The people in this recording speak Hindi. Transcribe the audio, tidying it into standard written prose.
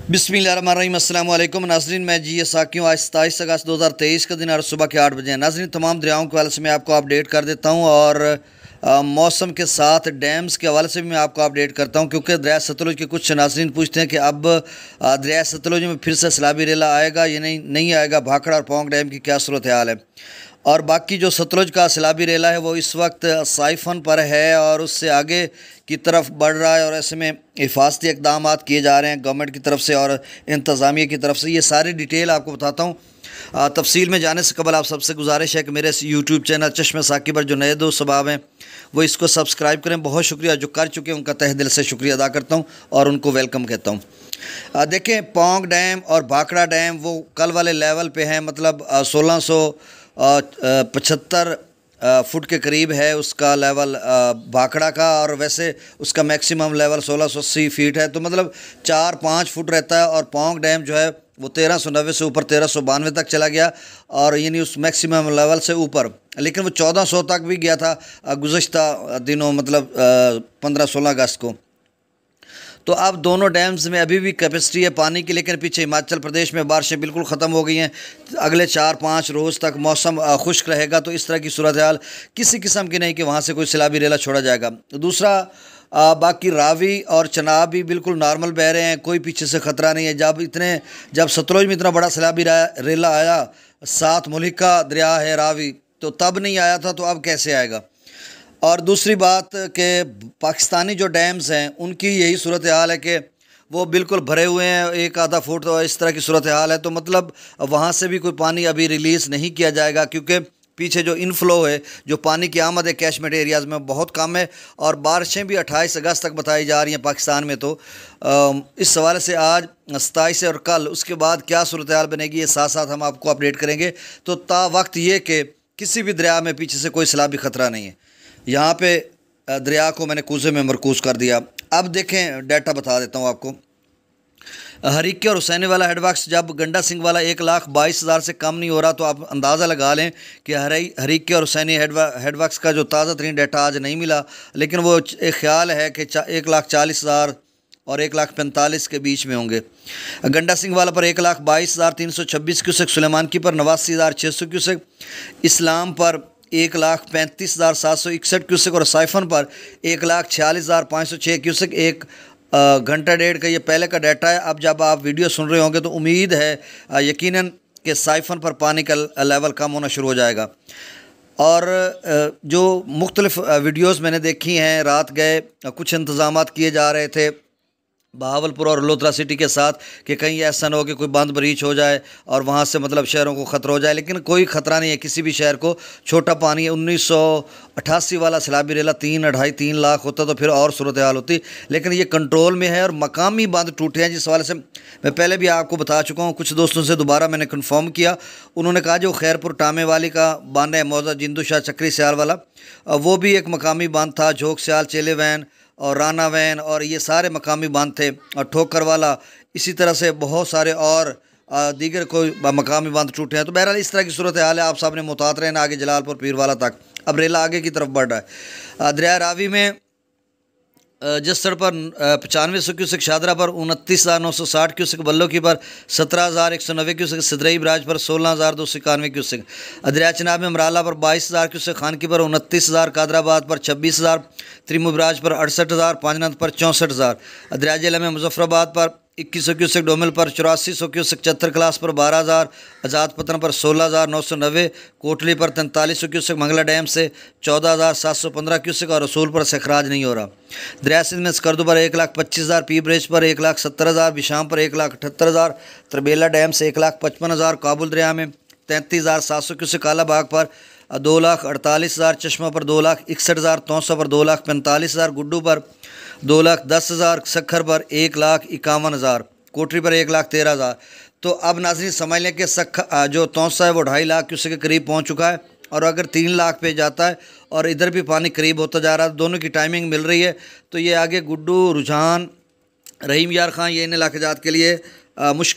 बिस्मिल्लाहिर्रहमानिर्रहीम। अस्सलाम वालेकुम नाज़रीन, मैं जी साकियों। आज 27 अगस्त 2023 का दिन और सुबह के 8 बजे हैं। नाज़रीन, तमाम दरियाओं के हवाले से मैं आपको अपडेट कर देता हूँ और मौसम के साथ डैम्स के हवाले से भी मैं आपको अपडेट करता हूँ, क्योंकि दरिया सतलुज के कुछ नाज़रीन पूछते हैं कि अब दरिया सतलुज में फिर से सैलाबी रेला आएगा या नहीं आएगा। भाखड़ा और पौंग डैम की क्या सूरत हाल है। और बाकी जो सतलुज का सैलाबी रेला है वो इस वक्त साइफन पर है और उससे आगे की तरफ बढ़ रहा है, और ऐसे में हिफाजती इक़दाम किए जा रहे हैं गवर्नमेंट की तरफ से और इंतज़ामिया की तरफ से। ये सारी डिटेल आपको बताता हूँ। तफसील में जाने से कबल आप सबसे गुजारिश है कि मेरे इस यूट्यूब चैनल चश्मे साकी पर जो नए दोस्त सबाब हैं वो इसको सब्सक्राइब करें। बहुत शुक्रिया, जो कर चुके हैं उनका तहे दिल से शुक्रिया अदा करता हूँ और उनको वेलकम कहता हूँ। देखें, पौंग डैम और भाखड़ा डैम वो कल वाले लेवल पे हैं, मतलब 1675 फुट के करीब है उसका लेवल भाखड़ा का, और वैसे उसका मैक्सिमम लेवल 1680 फीट है। तो मतलब 4-5 फुट रहता है। और पौंग डैम जो है वो 1390 से ऊपर 1392 तक चला गया, और यानी उस मैक्सिमम लेवल से ऊपर, लेकिन वो 1400 तक भी गया था गुज़श्ता दिनों, मतलब 15-16 अगस्त को। तो अब दोनों डैम्स में अभी भी कैपेसिटी है पानी की, लेकिन पीछे हिमाचल प्रदेश में बारिशें बिल्कुल ख़त्म हो गई हैं। अगले 4-5 रोज़ तक मौसम खुश्क रहेगा, तो इस तरह की सूरत हाल किसी किस्म की नहीं कि वहाँ से कोई सैलाबी रेला छोड़ा जाएगा। दूसरा, बाकी रावी और चनाब भी बिल्कुल नॉर्मल बह रहे हैं, कोई पीछे से ख़तरा नहीं है। जब सतलुज में इतना बड़ा सैलाबी रेला आया, 7 मुल्क का दरिया है रावी, तो तब नहीं आया था, तो अब कैसे आएगा। और दूसरी बात कि पाकिस्तानी जो डैम्स हैं उनकी यही सूरत हाल है कि वो बिल्कुल भरे हुए हैं, 1-आधा फुट तो इस तरह की सूरत हाल है। तो मतलब वहाँ से भी कोई पानी अभी रिलीज़ नहीं किया जाएगा, क्योंकि पीछे जो इनफ्लो है, जो पानी की आमद है कैशमेंट एरियाज़ में बहुत कम है, और बारिशें भी 28 अगस्त तक बताई जा रही हैं पाकिस्तान में। तो इस हवाले से आज 27 और कल उसके बाद क्या सूरत हाल बनेगी, ये साथ साथ हम आपको अपडेट करेंगे। तो ता वक्त ये कि किसी भी दरिया में पीछे से कोई सैलाबी ख़तरा नहीं है। यहाँ पे दरिया को मैंने कूजे में मरकूज़ कर दिया। अब देखें, डाटा बता देता हूँ आपको। हरीके और हुसैनी वाला हेडवर्क्स जब गंडा सिंह वाला 1,22,000 से कम नहीं हो रहा, तो आप अंदाज़ा लगा लें कि हरीके और हुसैनी हेडवर्क्स का जो ताज़ा तरीन डाटा आज नहीं मिला, लेकिन वो एक ख्याल है कि 1,40,000 और 1,45,000 के बीच में होंगे। गंडा सिंह वाला पर 1,22,326 क्यूसेक, सुलेमान की पर 89,600 क्यूसेक, इस्लाम पर 1,35,761 क्यूसेक और साइफन पर 1,46,506 क्यूसेक। एक घंटा डेढ़ का ये पहले का डाटा है। अब जब आप वीडियो सुन रहे होंगे तो उम्मीद है यकीनन कि साइफन पर पानी का लेवल कम होना शुरू हो जाएगा। और जो मुख्तलिफ वीडियोज़ मैंने देखी हैं, रात गए कुछ इंतज़ामात किए जा रहे थे बहावलपुर और लोधरा सिटी के साथ कि कहीं ऐसा ना हो कि कोई बंद ब्रीच हो जाए और वहाँ से मतलब शहरों को ख़तरा हो जाए, लेकिन कोई ख़तरा नहीं है किसी भी शहर को। छोटा पानी है। 1988 वाला सैलाबी रेला 3-2.5-3 लाख होता तो फिर और सूरत हाल होती, लेकिन ये कंट्रोल में है और मकामी बांध टूटे हैं, जिस हवाले से मैं पहले भी आपको बता चुका हूँ। कुछ दोस्तों से दोबारा मैंने कन्फर्म किया, उन्होंने कहा जो खैरपुर टामे वाली का बांध है, मौजा जिंदू शाह चक्री सियाल वाला, वो भी एक मकामी बांध था। झोंक सियाल, चेले वैन और राना वैन और ये सारे मकामी बांध थे, और ठोकर वाला, इसी तरह से बहुत सारे और दीगर कोई मकामी बांध टूटे हैं। तो बहरहाल इस तरह की सूरत हाल है। आप सामने मुतात रहना आगे जलालपुर पीरवाला तक। अब रेला आगे की तरफ बढ़ रहा है। दरिया रावी में जसड़ पर 9500 क्यूसेक, शादरा पर 29,960 क्यूसेक, बल्लो की पर 17,190 क्यूसेक, सिदरई बराज पर 16,291 क्यूसेक, दरिया चनाब में अमराला पर 22,000 क्यूसेक, खान की पर 29,000, कादराबाद पर 26,000, त्रिमु बराज पर 68,000, पांचनंद पर 64,000, दरिया जिला में मुजफ्फराबाद पर 2100 क्यूसेक, डोमिल पर 8400 क्यूसेक, चत्तर क्लास पर 12,000, आज़ाद पतन पर 16,990, कोटली पर 4300 क्यूसेक, मंगला डैम से 14,715 क्यूसेक, और रसूल पर से खराज नहीं हो रहा। दरिया सिंध में स्कर्दू पर 1,25,000, पी ब्रिज पर 1,70,000, बिशाम पर 1,78,000, तरबेला डैम से 1,55,000, काबुल दरिया में 33,700 क्यूसेक, काला बाग पर 2,48,000, चश्मा पर 2,61,000, तौसा पर 2,45,000, गुड्डू पर 2,10,000, सखर पर 1,51,000, कोटरी पर 1,13,000। तो अब नाज़रीन समझ लें कि जो तौसा है वो 2.5 लाख क्यूसेक के करीब पहुंच चुका है, और अगर 3 लाख पे जाता है और इधर भी पानी करीब होता जा रहा है, दोनों की टाइमिंग मिल रही है, तो ये आगे गुड्डू, रुझान, रहीम यार खां, ये इन इलाके जात के लिए मुश्किल